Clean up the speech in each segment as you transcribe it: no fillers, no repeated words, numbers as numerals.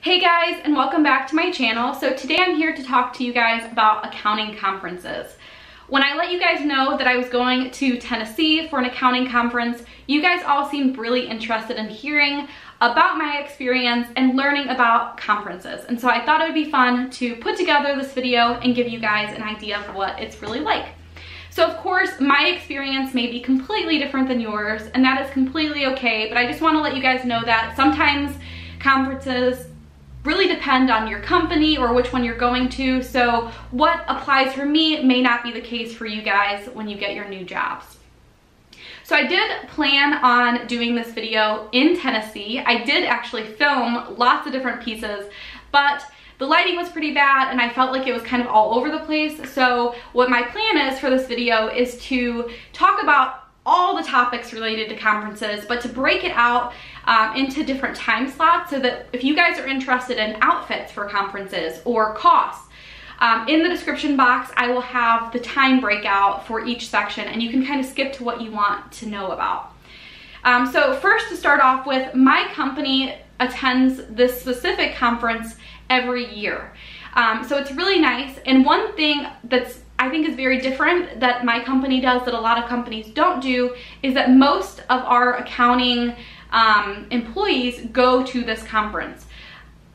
Hey guys, and welcome back to my channel. So today I'm here to talk to you guys about accounting conferences. When I let you guys know that I was going to Tennessee for an accounting conference, you guys all seemed really interested in hearing about my experience and learning about conferences. And so I thought it would be fun to put together this video and give you guys an idea of what it's really like. So of course, my experience may be completely different than yours, and that is completely okay, but I just want to let you guys know that sometimes conferences really depend on your company or which one you're going to. So what applies for me may not be the case for you guys when you get your new jobs. So I did plan on doing this video in Tennessee. I did actually film lots of different pieces, but the lighting was pretty bad and I felt like it was kind of all over the place. So what my plan is for this video is to talk about all the topics related to conferences, but to break it out into different time slots so that if you guys are interested in outfits for conferences or costs, in the description box I will have the time breakout for each section and you can kind of skip to what you want to know about. So first, to start off with, my company attends this specific conference every year. So it's really nice, and one thing that's I think is very different that my company does that a lot of companies don't do is that most of our accounting employees go to this conference.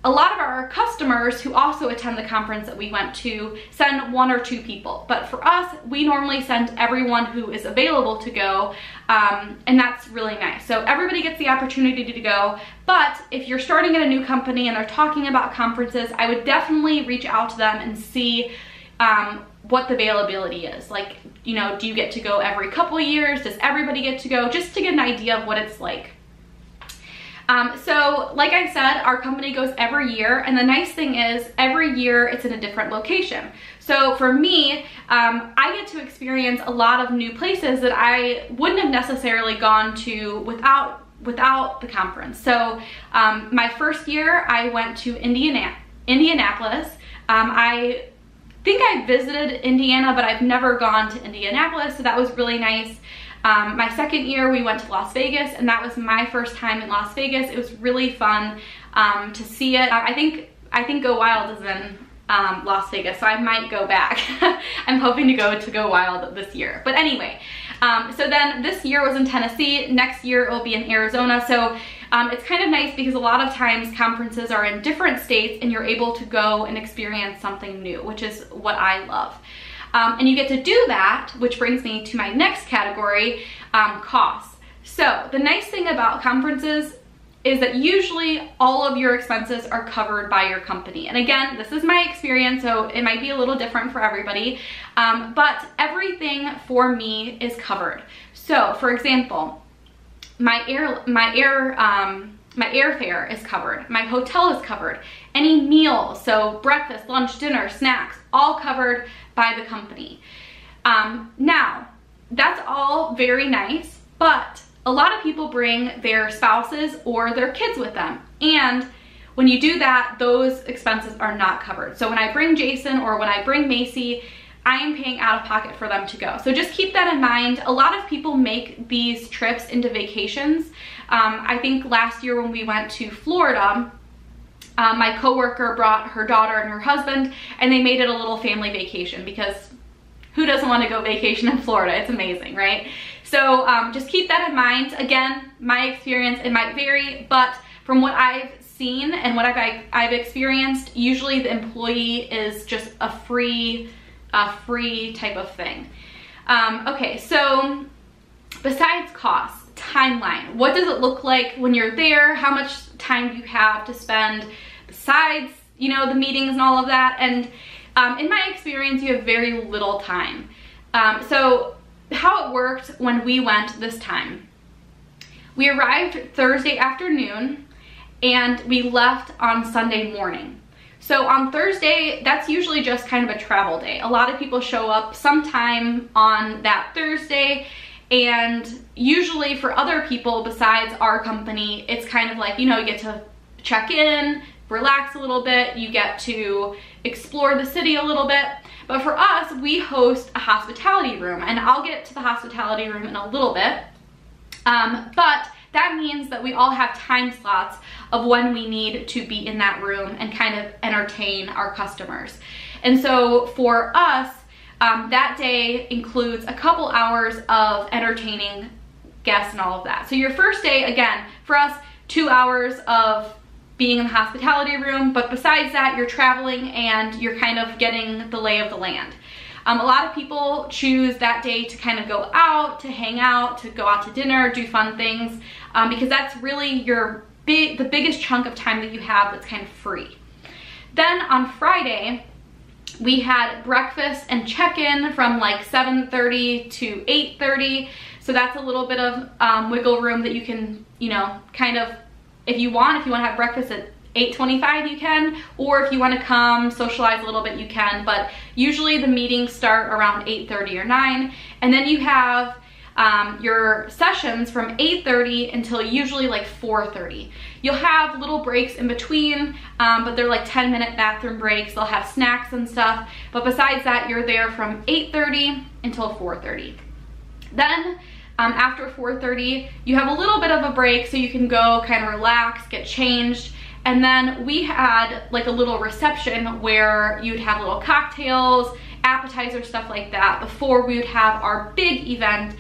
A lot of our customers who also attend the conference that we went to send one or two people, but for us, we normally send everyone who is available to go, and that's really nice. So everybody gets the opportunity to go, but if you're starting at a new company and they're talking about conferences, I would definitely reach out to them and see what the availability is. Like, you know, do you get to go every couple of years? Does everybody get to go? Just to get an idea of what it's like. So like I said, our company goes every year, and the nice thing is every year it's in a different location. So for me, I get to experience a lot of new places that I wouldn't have necessarily gone to without the conference. So my first year I went to Indianapolis. I think I visited Indiana, but I've never gone to Indianapolis, so that was really nice. My second year we went to Las Vegas, and that was my first time in Las Vegas. It was really fun to see it. I think Go Wild is in Las Vegas, so I might go back. I'm hoping to go Wild this year. But anyway, so then this year was in Tennessee. Next year it will be in Arizona. So it's kind of nice because a lot of times conferences are in different states and you're able to go and experience something new, which is what I love. And you get to do that, which brings me to my next category, costs. So the nice thing about conferences is that usually all of your expenses are covered by your company. And again, this is my experience, so it might be a little different for everybody, but everything for me is covered. So for example, my airfare is covered, my hotel is covered, any meals, so breakfast, lunch, dinner, snacks, all covered by the company. Now, that's all very nice, but a lot of people bring their spouses or their kids with them, and when you do that, those expenses are not covered. So when I bring Jason or when I bring Macy, I am paying out of pocket for them to go. So just keep that in mind. A lot of people make these trips into vacations. I think last year when we went to Florida, my coworker brought her daughter and her husband, and they made it a little family vacation because who doesn't want to go vacation in Florida? It's amazing, right? So just keep that in mind. Again, my experience, it might vary, but from what I've seen and what I've experienced, usually the employee is just a free type of thing. Okay, so besides costs, timeline. What does it look like when you're there? How much time do you have to spend besides, you know, the meetings and all of that? And in my experience, you have very little time. So how it worked when we went this time. We arrived Thursday afternoon and we left on Sunday morning. So on Thursday, that's usually just kind of a travel day. A lot of people show up sometime on that Thursday, and usually for other people besides our company, it's kind of like, you know, you get to check in, relax a little bit, you get to explore the city a little bit. But for us, we host a hospitality room, and I'll get to the hospitality room in a little bit. But that means that we all have time slots of when we need to be in that room and kind of entertain our customers. And so for us, that day includes a couple hours of entertaining guests and all of that. So your first day, again, for us, 2 hours of being in the hospitality room, but besides that, you're traveling and you're kind of getting the lay of the land. A lot of people choose that day to kind of go out, to hang out, to go out to dinner, do fun things, because that's really the biggest chunk of time that you have that's kind of free. Then on Friday, we had breakfast and check-in from like 7:30 to 8:30. So that's a little bit of wiggle room that you can, you know, kind of, if you want to have breakfast at 8:25, you can, or if you want to come socialize a little bit, you can. But usually the meetings start around 8:30 or 9, and then you have your sessions from 8:30 until usually like 4:30. You'll have little breaks in between, but they're like 10-minute bathroom breaks. They'll have snacks and stuff, but besides that, you're there from 8:30 until 4:30. Then after 4:30, you have a little bit of a break so you can go kind of relax, get changed. And then we had like a little reception where you'd have little cocktails, appetizers, stuff like that before we would have our big event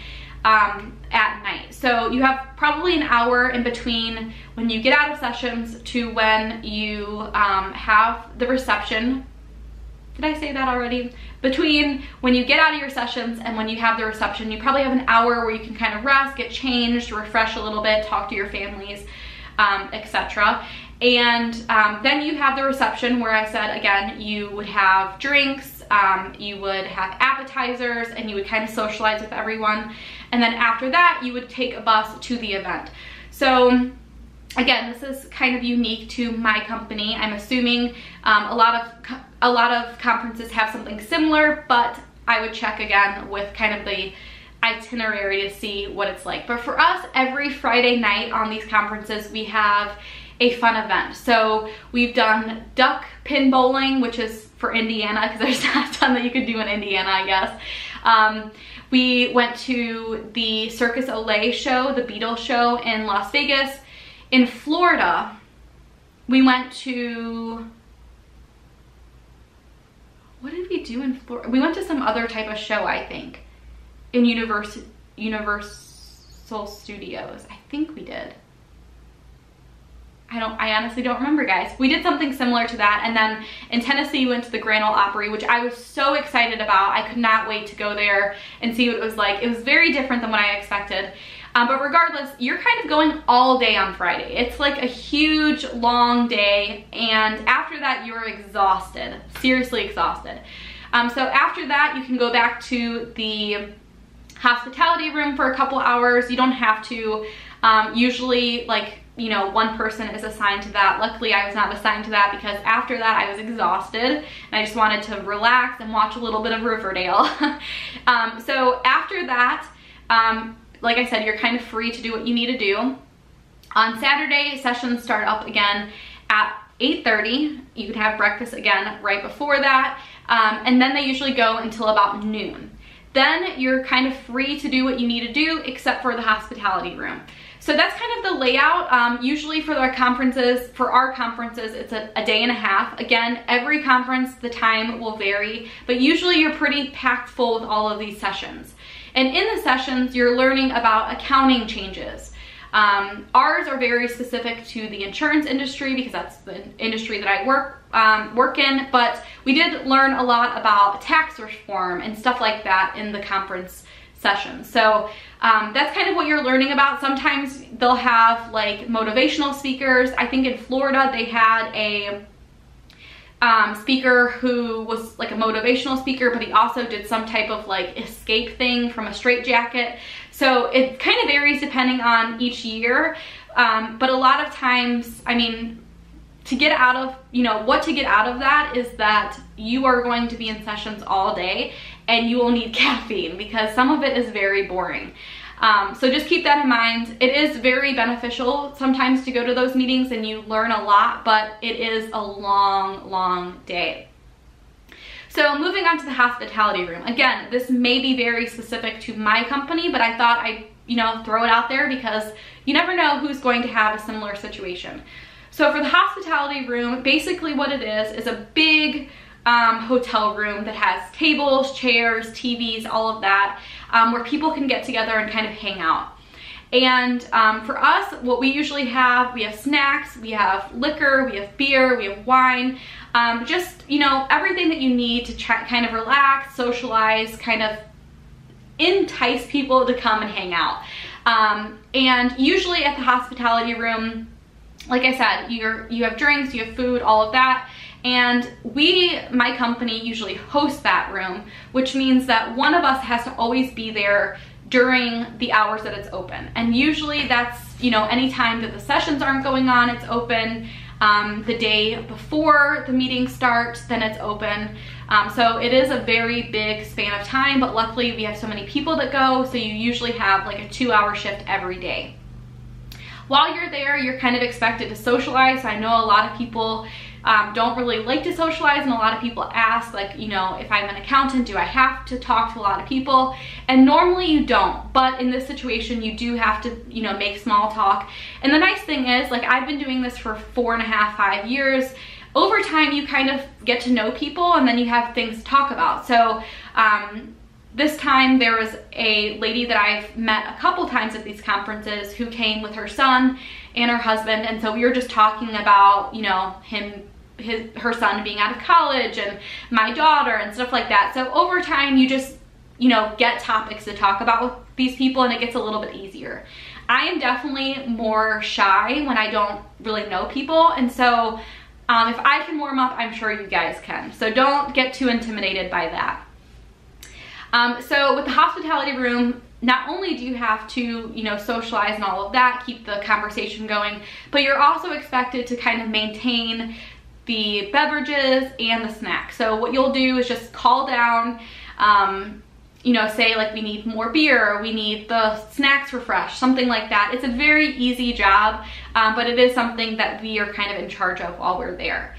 at night. So you have probably an hour in between when you get out of sessions to when you have the reception. Did I say that already? Between when you get out of your sessions and when you have the reception, you probably have an hour where you can kind of rest, get changed, refresh a little bit, talk to your families, etc. And then you have the reception where I said, again, you would have drinks, you would have appetizers, and you would kind of socialize with everyone. And then after that, you would take a bus to the event. So again, this is kind of unique to my company. I'm assuming a lot of conferences have something similar, but I would check again with kind of the itinerary to see what it's like. But for us, every Friday night on these conferences, we have a fun event. So we've done duck pin bowling, which is for Indiana, because there's not a ton that you could do in Indiana, I guess. We went to the Circus Olay show, the Beatles show in Las Vegas. In Florida, we went to, what did we do in Florida? We went to some other type of show, I think, in Universal Studios. I think we did. I honestly don't remember, guys. We did something similar to that. And then in Tennessee, we went to the Grand Ole Opry, which I was so excited about. I could not wait to go there and see what it was like. It was very different than what I expected. But regardless, you're kind of going all day on Friday. It's like a huge, long day. And after that, you're exhausted, seriously exhausted. So after that, you can go back to the hospitality room for a couple hours. You don't have to. Usually, like, you know, one person is assigned to that. Luckily, I was not assigned to that because after that, I was exhausted and I just wanted to relax and watch a little bit of Riverdale. So after that, like I said, you're kind of free to do what you need to do. On Saturday, sessions start up again at 8:30. You can have breakfast again right before that. And then they usually go until about noon. Then you're kind of free to do what you need to do except for the hospitality room. So that's kind of the layout. Usually for our conferences, it's a day and a half. Again, every conference, the time will vary, but usually you're pretty packed full with all of these sessions. And in the sessions, you're learning about accounting changes. Ours are very specific to the insurance industry because that's the industry that I work in, but we did learn a lot about tax reform and stuff like that in the conference sessions. So that's kind of what you're learning about. Sometimes they'll have like motivational speakers. I think in Florida they had a speaker who was like a motivational speaker, but he also did some type of like escape thing from a straitjacket. So it kind of varies depending on each year. But a lot of times, I mean, to get out of, what to get out of that is that you are going to be in sessions all day and you will need caffeine because some of it is very boring. So just keep that in mind. It is very beneficial sometimes to go to those meetings and you learn a lot, but it is a long, long day. So moving on to the hospitality room. Again, this may be very specific to my company, but I thought I'd you know, throw it out there because you never know who's going to have a similar situation. So for the hospitality room, basically what it is a big hotel room that has tables, chairs, TVs, all of that, where people can get together and kind of hang out. And for us, what we usually have, we have snacks, we have liquor, we have beer, we have wine, just, you know, everything that you need to kind of relax, socialize, kind of entice people to come and hang out. And usually at the hospitality room, like I said, you have drinks, you have food, all of that. And my company usually hosts that room, which means that one of us has to always be there during the hours that it's open. And usually that's, you know, anytime that the sessions aren't going on, it's open. The day before the meeting starts, then it's open. So it is a very big span of time, but luckily we have so many people that go, so you usually have like a 2-hour shift every day. While you're there, you're kind of expected to socialize. I know a lot of people don't really like to socialize, and a lot of people ask, like, you know, if I'm an accountant, do I have to talk to a lot of people? And normally you don't, but in this situation you do have to, you know, make small talk. And the nice thing is, like, I've been doing this for 4.5, 5 years. Over time you kind of get to know people, and then you have things to talk about. So this time there was a lady that I've met a couple times at these conferences who came with her son and her husband, and so we were just talking about, you know, her son being out of college and my daughter and stuff like that. So over time you just, you know, get topics to talk about with these people, and it gets a little bit easier. I am definitely more shy when I don't really know people, and so if I can warm up, I'm sure you guys can. So don't get too intimidated by that. So with the hospitality room, not only do you have to, you know, socialize and all of that, keep the conversation going, but you're also expected to kind of maintain the beverages and the snacks. So what you'll do is just call down, you know, say like we need more beer, we need the snacks refreshed, something like that. It's a very easy job, but it is something that we are kind of in charge of while we're there.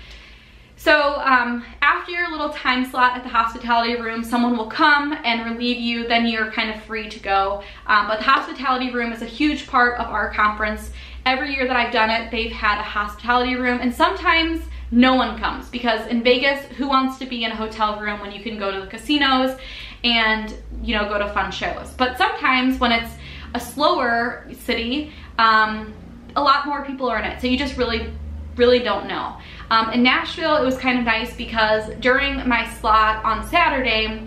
So after your little time slot at the hospitality room, someone will come and relieve you, then you're kind of free to go. But the hospitality room is a huge part of our conference. Every year that I've done it, they've had a hospitality room, and sometimes no one comes, because in Vegas, who wants to be in a hotel room when you can go to the casinos and, you know, go to fun shows? But sometimes when it's a slower city, a lot more people are in it, so you just really don't know. In Nashville, it was kind of nice because during my slot on Saturday,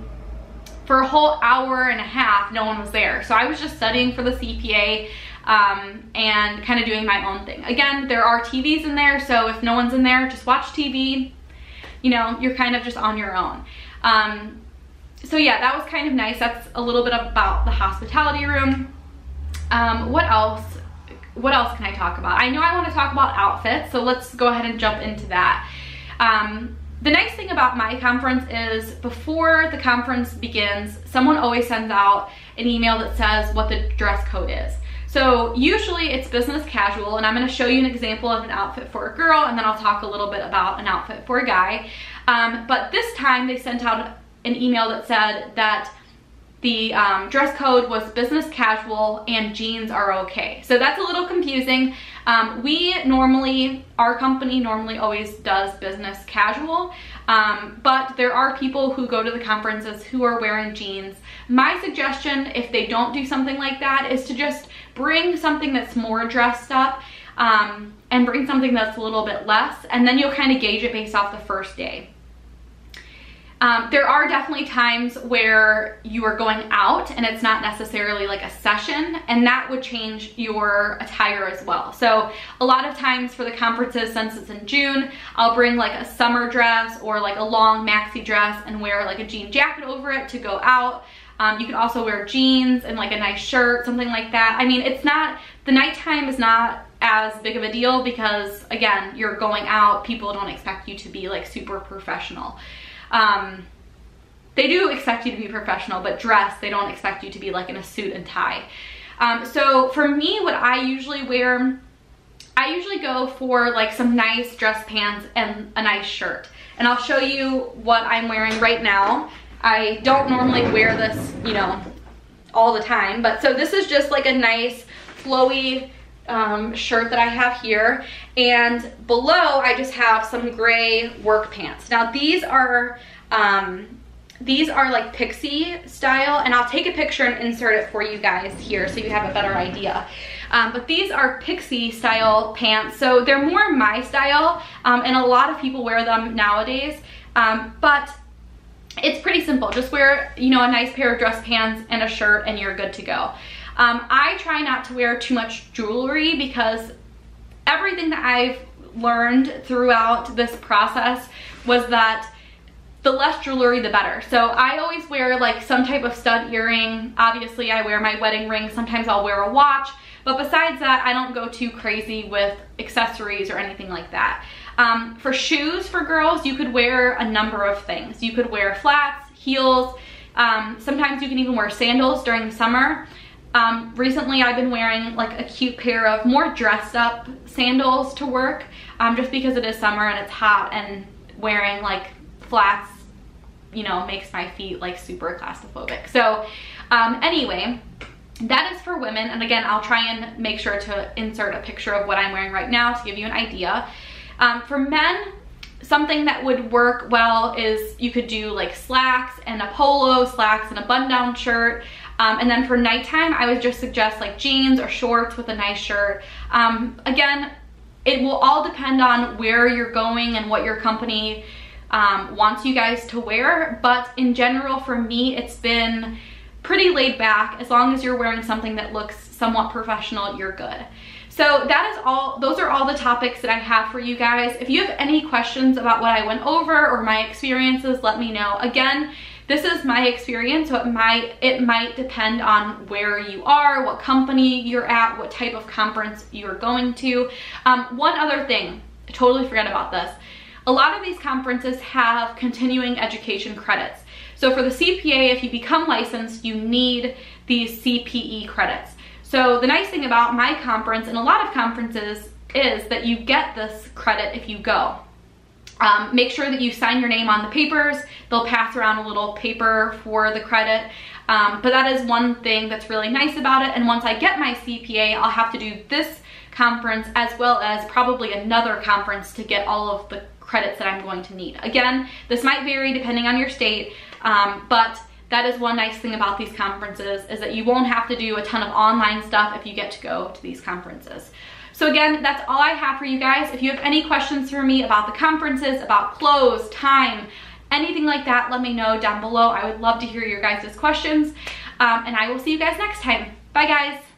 for a whole hour and a half, no one was there. So I was just studying for the CPA and kind of doing my own thing. Again, there are TVs in there, so if no one's in there, just watch TV. You know, you're kind of just on your own. So yeah, that was kind of nice. That's a little bit about the hospitality room. What else? What else can I talk about? I know I want to talk about outfits, so let's go ahead and jump into that. The nice thing about my conference is before the conference begins, someone always sends out an email that says what the dress code is. So usually it's business casual, and I'm going to show you an example of an outfit for a girl, and then I'll talk a little bit about an outfit for a guy. But this time they sent out an email that said that the dress code was business casual and jeans are okay. So that's a little confusing. Our company normally always does business casual, but there are people who go to the conferences who are wearing jeans. My suggestion, if they don't do something like that, is to just bring something that's more dressed up and bring something that's a little bit less, and then you'll kind of gauge it based off the first day. There are definitely times where you are going out and it's not necessarily like a session, and that would change your attire as well. So a lot of times for the conferences, since it's in June, I'll bring like a summer dress or like a long maxi dress and wear like a jean jacket over it to go out. You could also wear jeans and like a nice shirt, something like that. I mean, it's not, the nighttime is not as big of a deal because, again, you're going out. People don't expect you to be like super professional. They do expect you to be professional, but they don't expect you to be like in a suit and tie. So for me, what I usually wear, I usually go for like some nice dress pants and a nice shirt. And I'll show you what I'm wearing right now. I don't normally wear this, you know, all the time. But so this is just like a nice flowy shirt that I have here, and below I just have some gray work pants. Now these are like pixie style, and I'll take a picture and insert it for you guys here so you have a better idea. But these are pixie style pants, so they're more my style, and a lot of people wear them nowadays. But it's pretty simple. Just wear, you know, a nice pair of dress pants and a shirt and you're good to go. I try not to wear too much jewelry because everything that I've learned throughout this process was that the less jewelry, the better. So I always wear like some type of stud earring. Obviously I wear my wedding ring. Sometimes I'll wear a watch. But besides that, I don't go too crazy with accessories or anything like that. For shoes for girls, you could wear a number of things. You could wear flats, heels. Sometimes you can even wear sandals during the summer. Recently I've been wearing like a cute pair of more dressed up sandals to work, just because it is summer and it's hot, and wearing like flats, you know, makes my feet like super claustrophobic. So anyway, that is for women. And again, I'll try and make sure to insert a picture of what I'm wearing right now to give you an idea. For men, something that would work well is you could do like slacks and a polo, slacks and a button-down shirt. And then for nighttime, I would just suggest like jeans or shorts with a nice shirt. Again, it will all depend on where you're going and what your company wants you guys to wear. But in general, for me, it's been pretty laid back. As long as you're wearing something that looks somewhat professional, you're good. So that is all, those are all the topics that I have for you guys. If you have any questions about what I went over or my experiences, let me know. Again, this is my experience, so it might depend on where you are, what company you're at, what type of conference you're going to. One other thing, I totally forgot about this. A lot of these conferences have continuing education credits. So for the CPA, if you become licensed, you need these CPE credits. So the nice thing about my conference and a lot of conferences is that you get this credit if you go. Make sure that you sign your name on the papers. They'll pass around a little paper for the credit. But that is one thing that's really nice about it. And once I get my CPA, I'll have to do this conference as well as probably another conference to get all of the credits that I'm going to need. Again, this might vary depending on your state, but that is one nice thing about these conferences is that you won't have to do a ton of online stuff if you get to go to these conferences. So again, that's all I have for you guys. If you have any questions for me about the conferences, about clothes, time, anything like that, let me know down below. I would love to hear your guys' questions. And I will see you guys next time. Bye guys.